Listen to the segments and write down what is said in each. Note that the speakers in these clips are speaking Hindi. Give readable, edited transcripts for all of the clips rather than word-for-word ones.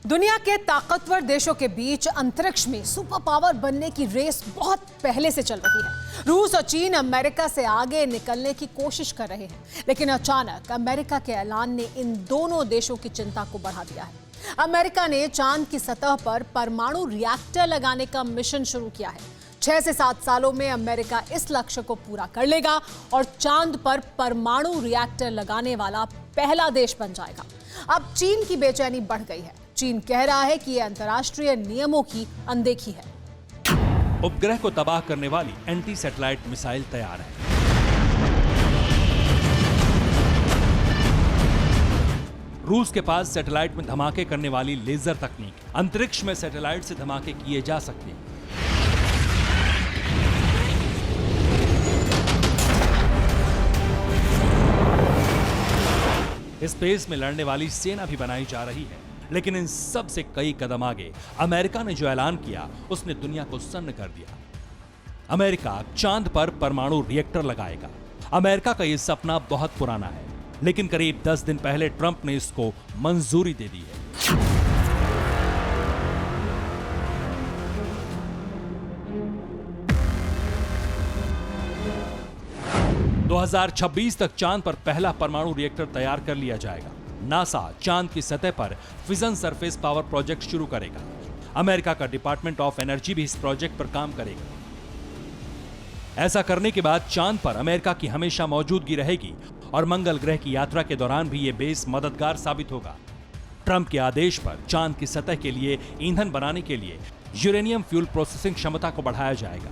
दुनिया के ताकतवर देशों के बीच अंतरिक्ष में सुपर पावर बनने की रेस बहुत पहले से चल रही है। रूस और चीन अमेरिका से आगे निकलने की कोशिश कर रहे हैं, लेकिन अचानक अमेरिका के ऐलान ने इन दोनों देशों की चिंता को बढ़ा दिया है। अमेरिका ने चांद की सतह पर परमाणु रिएक्टर लगाने का मिशन शुरू किया है। 6 से 7 सालों में अमेरिका इस लक्ष्य को पूरा कर लेगा और चांद पर परमाणु रिएक्टर लगाने वाला पहला देश बन जाएगा। अब चीन की बेचैनी बढ़ गई है। चीन कह रहा है कि यह अंतर्राष्ट्रीय नियमों की अनदेखी है। उपग्रह को तबाह करने वाली एंटी सैटेलाइट मिसाइल तैयार है। रूस के पास सैटेलाइट में धमाके करने वाली लेजर तकनीक, अंतरिक्ष में सैटेलाइट से धमाके किए जा सकते हैं। स्पेस में लड़ने वाली सेना भी बनाई जा रही है, लेकिन इन सब से कई कदम आगे अमेरिका ने जो ऐलान किया उसने दुनिया को सन्न कर दिया। अमेरिका चांद पर परमाणु रिएक्टर लगाएगा। अमेरिका का यह सपना बहुत पुराना है, लेकिन करीब 10 दिन पहले ट्रंप ने इसको मंजूरी दे दी है। 2026 तक चांद पर पहला परमाणु रिएक्टर तैयार कर लिया जाएगा। नासा चांद की सतह पर फिजन सरफेस पावर प्रोजेक्ट शुरू करेगा। अमेरिका का डिपार्टमेंट ऑफ एनर्जी भी इस प्रोजेक्ट पर काम करेगा। ऐसा करने के बाद चांद पर अमेरिका की हमेशा मौजूदगी रहेगी और मंगल ग्रह की यात्रा के दौरान भी यह बेस मददगार साबित होगा। ट्रंप के आदेश पर चांद की सतह के लिए ईंधन बनाने के लिए यूरेनियम फ्यूल प्रोसेसिंग क्षमता को बढ़ाया जाएगा।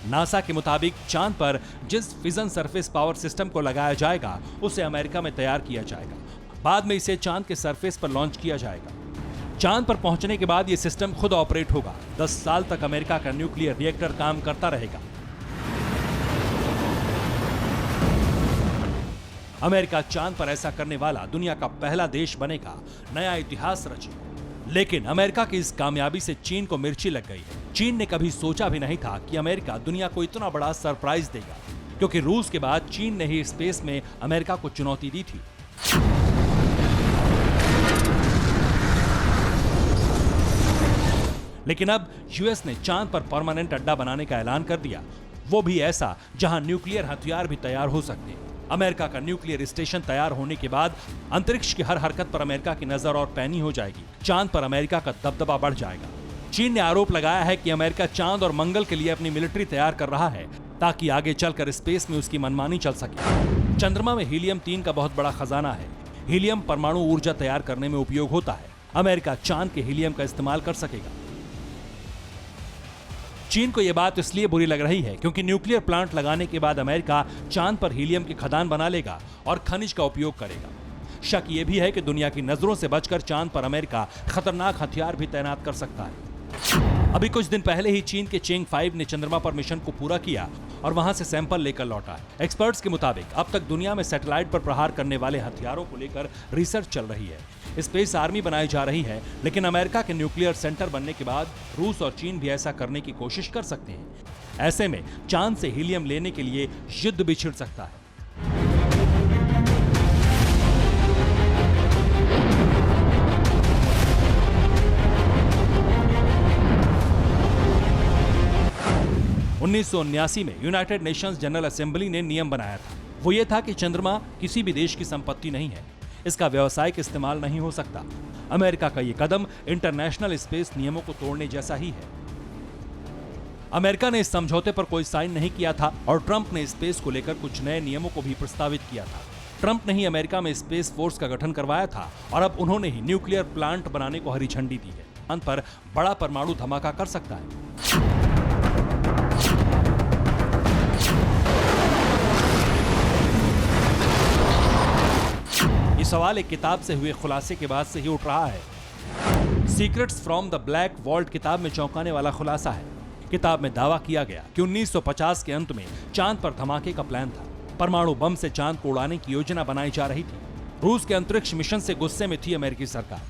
नासा के मुताबिक चांद पर जिस फिजन सरफेस पावर सिस्टम को लगाया जाएगा उसे अमेरिका में तैयार किया जाएगा। बाद में इसे चांद के सरफेस पर लॉन्च किया जाएगा। चांद पर पहुंचने के बाद यह सिस्टम खुद ऑपरेट होगा। 10 साल तक अमेरिका का न्यूक्लियर रिएक्टर काम करता रहेगा। अमेरिका चांद पर ऐसा करने वाला दुनिया का पहला देश बनेगा, नया इतिहास रचेगा। लेकिन अमेरिका की इस कामयाबी से चीन को मिर्ची लग गई है। चीन ने कभी सोचा भी नहीं था कि अमेरिका दुनिया को इतना बड़ा सरप्राइज देगा, क्योंकि रूस के बाद चीन ने ही स्पेस में अमेरिका को चुनौती दी थी। लेकिन अब यूएस ने चांद पर परमानेंट अड्डा बनाने का ऐलान कर दिया, वो भी ऐसा जहां न्यूक्लियर हथियार भी तैयार हो सकते हैं। अमेरिका का न्यूक्लियर स्टेशन तैयार होने के बाद अंतरिक्ष की हर हरकत पर अमेरिका की नजर और पैनी हो जाएगी। चांद पर अमेरिका का दबदबा बढ़ जाएगा। चीन ने आरोप लगाया है कि अमेरिका चांद और मंगल के लिए अपनी मिलिट्री तैयार कर रहा है, ताकि आगे चलकर स्पेस में उसकी मनमानी चल सके। चंद्रमा में हीलियम-3 का बहुत बड़ा खजाना है। हीलियम परमाणु ऊर्जा तैयार करने में उपयोग होता है। अमेरिका चांद के हीलियम का इस्तेमाल कर सकेगा। चीन को यह बात इसलिए बुरी लग रही है क्योंकि न्यूक्लियर प्लांट लगाने के बाद अमेरिका चांद पर हीलियम की खदान बना लेगा और खनिज का उपयोग करेगा। शक यह भी है कि दुनिया की नजरों से बचकर चांद पर अमेरिका खतरनाक हथियार भी तैनात कर सकता है। अभी कुछ दिन पहले ही चीन के चेंग 5 ने चंद्रमा पर मिशन को पूरा किया और वहां से सैंपल लेकर लौटा है। एक्सपर्ट्स के मुताबिक अब तक दुनिया में सैटेलाइट पर प्रहार करने वाले हथियारों को लेकर रिसर्च चल रही है। स्पेस आर्मी बनाई जा रही है, लेकिन अमेरिका के न्यूक्लियर सेंटर बनने के बाद रूस और चीन भी ऐसा करने की कोशिश कर सकते हैं। ऐसे में चांद से हीलियम लेने के लिए युद्ध भी छिड़ सकता है। उन्नीस में यूनाइटेड नेशंस जनरल असेंबली ने नियम बनाया था। वो ये था कि चंद्रमा किसी भी देश की संपत्ति नहीं है, इसका व्यावसायिक इस्तेमाल नहीं हो सकता। अमेरिका का यह कदम इंटरनेशनल स्पेस नियमों को तोड़ने जैसा ही है। अमेरिका ने इस समझौते पर कोई साइन नहीं किया था और ट्रंप ने स्पेस को लेकर कुछ नए नियमों को भी प्रस्तावित किया था। ट्रंप ने ही अमेरिका में स्पेस फोर्स का गठन करवाया था और अब उन्होंने ही न्यूक्लियर प्लांट बनाने को हरी झंडी दी है। चांद पर बड़ा परमाणु धमाका कर सकता है। ये सवाल एक किताब से हुए खुलासे के बाद से ही उठ रहा है। Secrets from the black vault किताब में चौंकाने वाला खुलासा है। किताब में दावा किया गया कि 1950 के अंत में चांद पर धमाके का प्लान था। परमाणु बम से चांद को उड़ाने की योजना बनाई जा रही थी। रूस के अंतरिक्ष मिशन से गुस्से में थी अमेरिकी सरकार।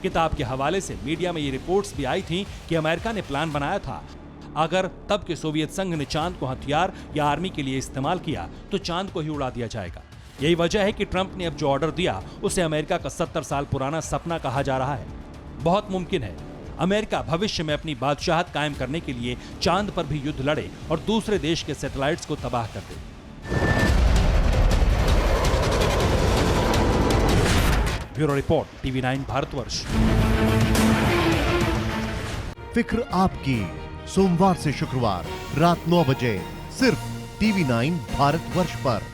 किताब के हवाले से मीडिया में ये रिपोर्ट्स भी आई थी कि अमेरिका ने प्लान बनाया था अगर तब के सोवियत संघ ने चांद को हथियार या आर्मी के लिए इस्तेमाल किया तो चांद को ही उड़ा दिया जाएगा। यही वजह है कि ट्रंप ने अब जो ऑर्डर दिया उसे अमेरिका का 70 साल पुराना सपना कहा जा रहा है। बहुत मुमकिन है अमेरिका भविष्य में अपनी बादशाहत कायम करने के लिए चांद पर भी युद्ध लड़े और दूसरे देश के सैटेलाइट्स को तबाह कर दे। Bureau report, TV9 Bharatvarsh. फिक्र आपकी, सोमवार से शुक्रवार रात 9 बजे सिर्फ TV9 भारतवर्ष पर।